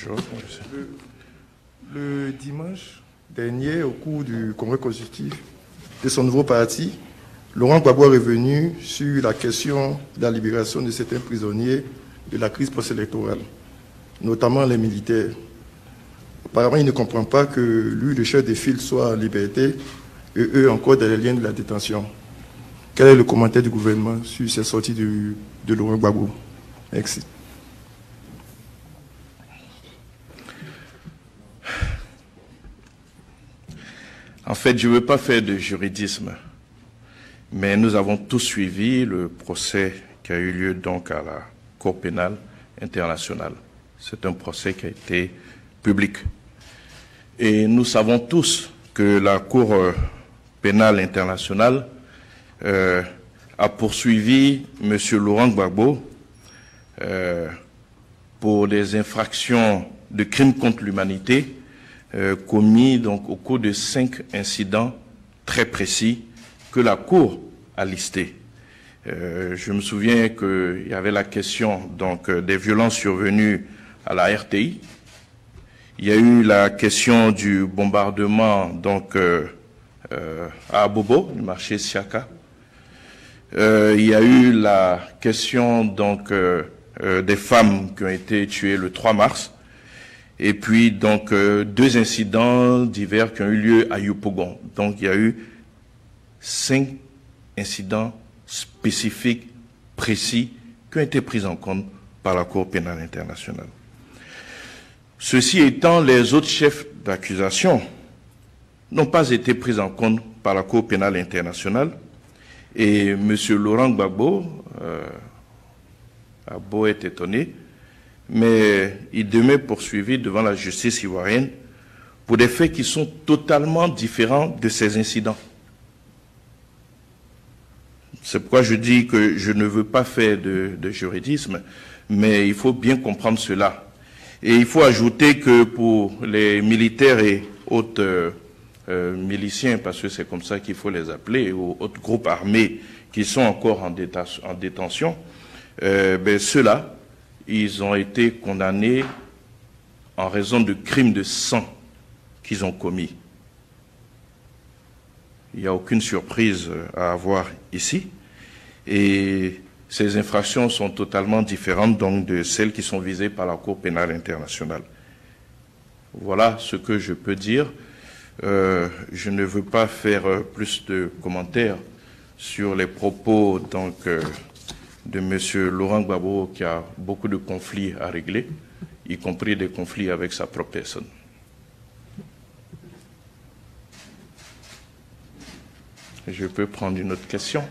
Bonjour. Le dimanche dernier, au cours du congrès constitutif de son nouveau parti, Laurent Gbagbo est revenu sur la question de la libération de certains prisonniers de la crise post-électorale, notamment les militaires. Apparemment, il ne comprend pas que lui, le chef des files, soit en liberté et eux encore dans les liens de la détention. Quel est le commentaire du gouvernement sur ces sorties de Laurent Gbagbo? Merci. En fait, je ne veux pas faire de juridisme, mais nous avons tous suivi le procès qui a eu lieu donc à la Cour pénale internationale. C'est un procès qui a été public. Et nous savons tous que la Cour pénale internationale a poursuivi M. Laurent Gbagbo pour des infractions de crimes contre l'humanité commis donc au cours de 5 incidents très précis que la Cour a listés. Je me souviens qu'il y avait la question donc des violences survenues à la RTI. Il y a eu la question du bombardement donc à Abobo, du marché Siaka. Il y a eu la question donc des femmes qui ont été tuées le 3 mars. Et puis, donc, 2 incidents divers qui ont eu lieu à Yopougon. Donc, il y a eu 5 incidents spécifiques, précis, qui ont été pris en compte par la Cour pénale internationale. Ceci étant, les autres chefs d'accusation n'ont pas été pris en compte par la Cour pénale internationale. Et M. Laurent Gbagbo a beau être étonné, mais il demeure poursuivi devant la justice ivoirienne pour des faits qui sont totalement différents de ces incidents. C'est pourquoi je dis que je ne veux pas faire de juridisme, mais il faut bien comprendre cela. Et il faut ajouter que pour les militaires et autres miliciens, parce que c'est comme ça qu'il faut les appeler, ou autres groupes armés qui sont encore en détention, ceux-là, ils ont été condamnés en raison de crimes de sang qu'ils ont commis. Il n'y a aucune surprise à avoir ici. Et ces infractions sont totalement différentes donc de celles qui sont visées par la Cour pénale internationale. Voilà ce que je peux dire. Je ne veux pas faire plus de commentaires sur les propos donc de M. Laurent Gbagbo, qui a beaucoup de conflits à régler, y compris des conflits avec sa propre personne. Je peux prendre une autre question?